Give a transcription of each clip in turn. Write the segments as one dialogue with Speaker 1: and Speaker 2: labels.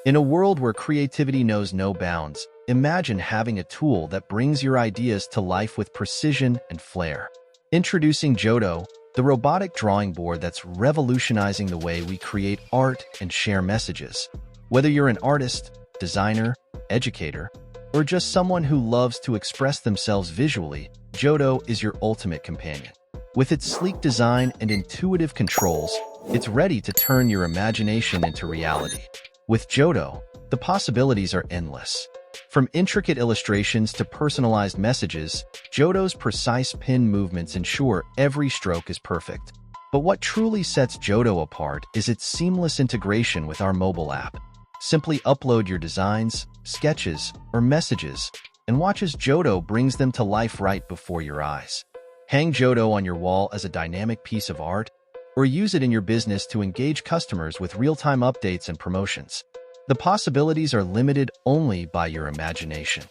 Speaker 1: In a world where creativity knows no bounds, imagine having a tool that brings your ideas to life with precision and flair. Introducing Jodo, the robotic drawing board that's revolutionizing the way we create art and share messages. Whether you're an artist, designer, educator, or just someone who loves to express themselves visually, Jodo is your ultimate companion. With its sleek design and intuitive controls, it's ready to turn your imagination into reality. With Jodo, the possibilities are endless. From intricate illustrations to personalized messages, Jodo's precise pen movements ensure every stroke is perfect. But what truly sets Jodo apart is its seamless integration with our mobile app. Simply upload your designs, sketches, or messages, and watch as Jodo brings them to life right before your eyes. Hang Jodo on your wall as a dynamic piece of art, or use it in your business to engage customers with real-time updates and promotions. The possibilities are limited only by your imagination.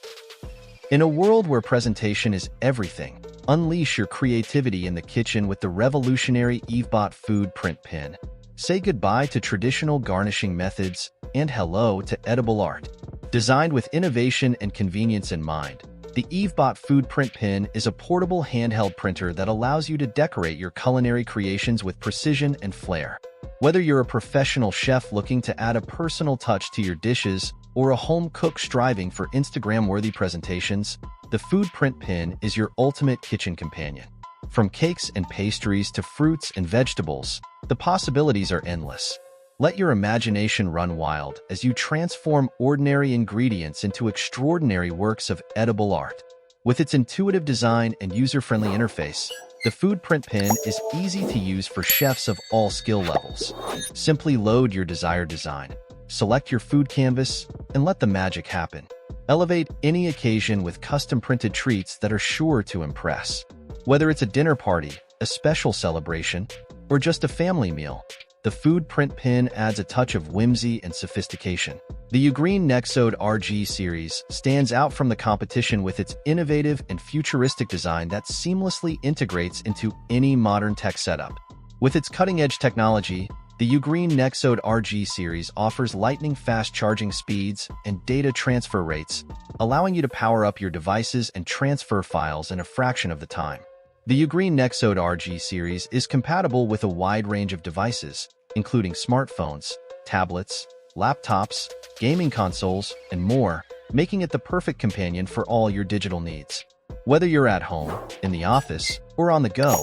Speaker 1: In a world where presentation is everything, unleash your creativity in the kitchen with the revolutionary Yguard food print pen. Say goodbye to traditional garnishing methods and hello to edible art. Designed with innovation and convenience in mind, the Yguard food print pen is a portable handheld printer that allows you to decorate your culinary creations with precision and flair. Whether you're a professional chef looking to add a personal touch to your dishes or a home cook striving for Instagram-worthy presentations, the food print pen is your ultimate kitchen companion. From cakes and pastries to fruits and vegetables, the possibilities are endless. Let your imagination run wild as you transform ordinary ingredients into extraordinary works of edible art. With its intuitive design and user-friendly interface, the food print pen is easy to use for chefs of all skill levels. Simply load your desired design, select your food canvas, and let the magic happen. Elevate any occasion with custom-printed treats that are sure to impress. Whether it's a dinner party, a special celebration, or just a family meal, the food print pen adds a touch of whimsy and sophistication. The Yguard Nexode RG series stands out from the competition with its innovative and futuristic design that seamlessly integrates into any modern tech setup. With its cutting-edge technology, the Yguard Nexode RG series offers lightning-fast charging speeds and data transfer rates, allowing you to power up your devices and transfer files in a fraction of the time. The Yguard Nexode RG series is compatible with a wide range of devices, including smartphones, tablets, laptops, gaming consoles, and more, making it the perfect companion for all your digital needs. Whether you're at home, in the office, or on the go,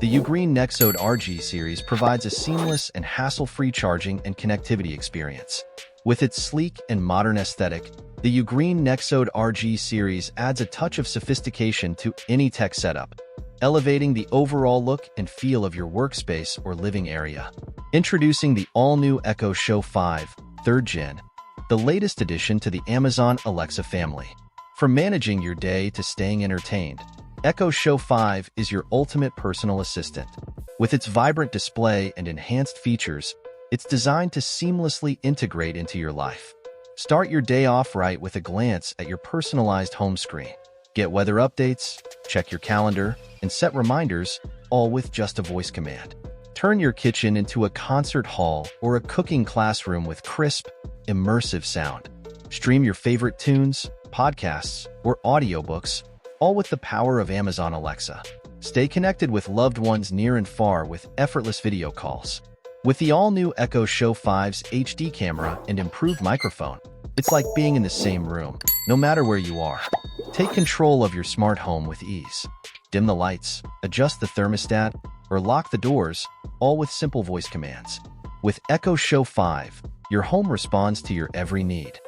Speaker 1: the Yguard Nexode RG series provides a seamless and hassle-free charging and connectivity experience. With its sleek and modern aesthetic, the Yguard Nexode RG series adds a touch of sophistication to any tech setup, elevating the overall look and feel of your workspace or living area. Introducing the all-new Echo Show 5, 3rd Gen, the latest addition to the Amazon Alexa family. From managing your day to staying entertained, Echo Show 5 is your ultimate personal assistant. With its vibrant display and enhanced features, it's designed to seamlessly integrate into your life. Start your day off right with a glance at your personalized home screen. Get weather updates, check your calendar, and set reminders, all with just a voice command. Turn your kitchen into a concert hall or a cooking classroom with crisp, immersive sound. Stream your favorite tunes, podcasts, or audiobooks, all with the power of Amazon Alexa. Stay connected with loved ones near and far with effortless video calls. With the all-new Echo Show 5's HD camera and improved microphone, it's like being in the same room, no matter where you are. Take control of your smart home with ease. Dim the lights, adjust the thermostat, or lock the doors, all with simple voice commands. With Echo Show 5, your home responds to your every need.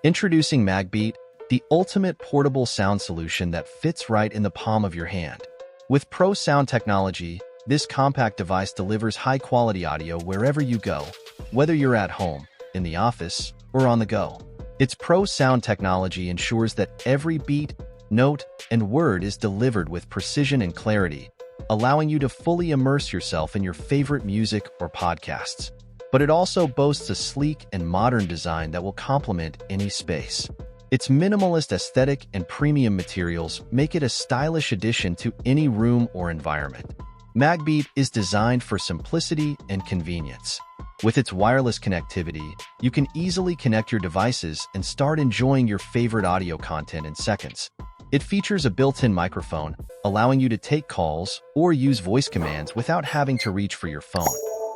Speaker 1: Introducing Magbeat, the ultimate portable sound solution that fits right in the palm of your hand. With Pro Sound technology, this compact device delivers high-quality audio wherever you go, whether you're at home, in the office, or on the go. Its Pro Sound technology ensures that every beat, note, and word is delivered with precision and clarity, allowing you to fully immerse yourself in your favorite music or podcasts. But it also boasts a sleek and modern design that will complement any space. Its minimalist aesthetic and premium materials make it a stylish addition to any room or environment. Magbeat is designed for simplicity and convenience. With its wireless connectivity, you can easily connect your devices and start enjoying your favorite audio content in seconds. It features a built-in microphone, allowing you to take calls or use voice commands without having to reach for your phone.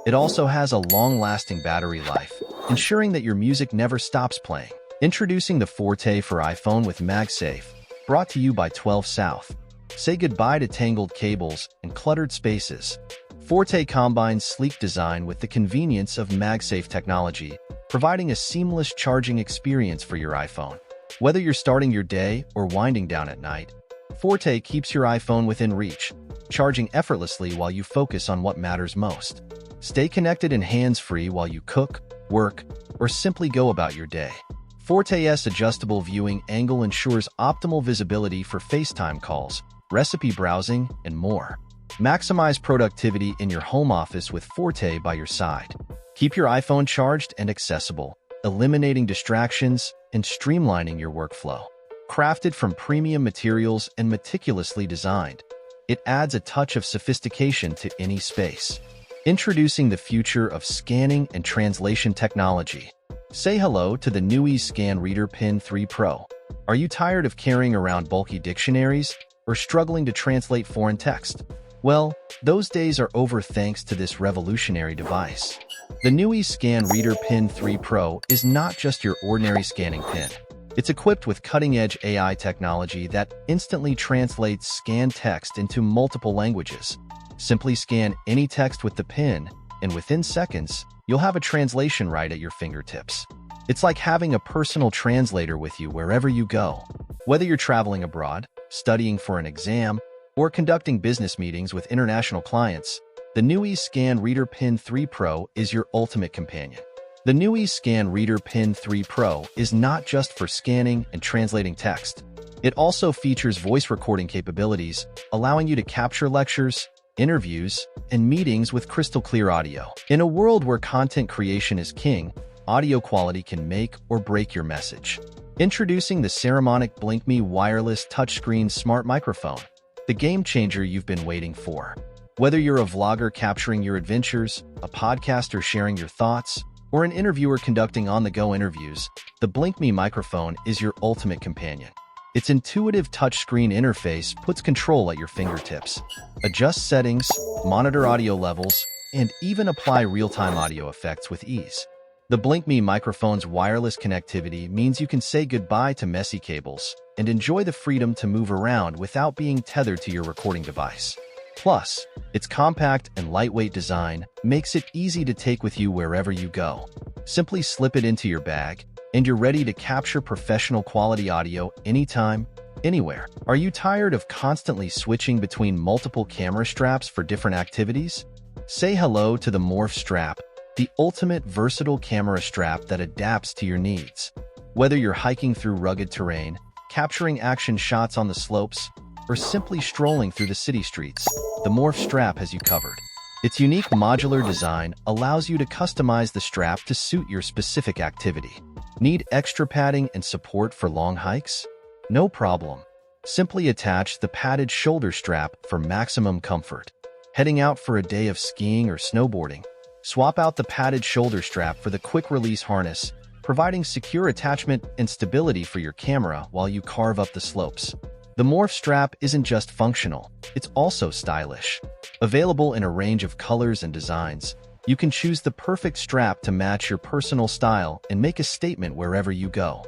Speaker 1: It also has a long-lasting battery life, ensuring that your music never stops playing. Introducing the Forte for iPhone with MagSafe, brought to you by 12 South. Say goodbye to tangled cables and cluttered spaces. Forte combines sleek design with the convenience of MagSafe technology, providing a seamless charging experience for your iPhone. Whether you're starting your day or winding down at night, Forte keeps your iPhone within reach, charging effortlessly while you focus on what matters most. Stay connected and hands-free while you cook, work, or simply go about your day. Forte's adjustable viewing angle ensures optimal visibility for FaceTime calls, recipe browsing, and more. Maximize productivity in your home office with Forte by your side. Keep your iPhone charged and accessible, eliminating distractions and streamlining your workflow. Crafted from premium materials and meticulously designed, it adds a touch of sophistication to any space. Introducing the future of scanning and translation technology. Say hello to the new eScan Reader Pen 3 Pro. Are you tired of carrying around bulky dictionaries or struggling to translate foreign text? Well, those days are over thanks to this revolutionary device. The new eScan Reader Pen 3 Pro is not just your ordinary scanning pen. It's equipped with cutting-edge AI technology that instantly translates scanned text into multiple languages. Simply scan any text with the pen, and within seconds, you'll have a translation right at your fingertips. It's like having a personal translator with you wherever you go. Whether you're traveling abroad, studying for an exam, or conducting business meetings with international clients, the new eScan Reader Pen 3 Pro is your ultimate companion. The new eScan Reader Pen 3 Pro is not just for scanning and translating text. It also features voice recording capabilities, allowing you to capture lectures, interviews, and meetings with crystal clear audio. In a world where content creation is king, audio quality can make or break your message. Introducing the Ceremonic BlinkMe wireless touchscreen smart microphone, the game changer you've been waiting for. Whether you're a vlogger capturing your adventures, a podcaster sharing your thoughts, or an interviewer conducting on-the-go interviews, the BlinkMe microphone is your ultimate companion. Its intuitive touchscreen interface puts control at your fingertips. Adjust settings, monitor audio levels, and even apply real-time audio effects with ease. The BlinkMe microphone's wireless connectivity means you can say goodbye to messy cables and enjoy the freedom to move around without being tethered to your recording device. Plus, its compact and lightweight design makes it easy to take with you wherever you go. Simply slip it into your bag, and you're ready to capture professional quality audio anytime, anywhere. Are you tired of constantly switching between multiple camera straps for different activities? Say hello to the Morph Strap, the ultimate versatile camera strap that adapts to your needs. Whether you're hiking through rugged terrain, capturing action shots on the slopes, or simply strolling through the city streets, the Morph Strap has you covered. Its unique modular design allows you to customize the strap to suit your specific activity. Need extra padding and support for long hikes? No problem. Simply attach the padded shoulder strap for maximum comfort. Heading out for a day of skiing or snowboarding? Swap out the padded shoulder strap for the quick-release harness, providing secure attachment and stability for your camera while you carve up the slopes. The Morph Strap isn't just functional, it's also stylish. Available in a range of colors and designs, you can choose the perfect strap to match your personal style and make a statement wherever you go.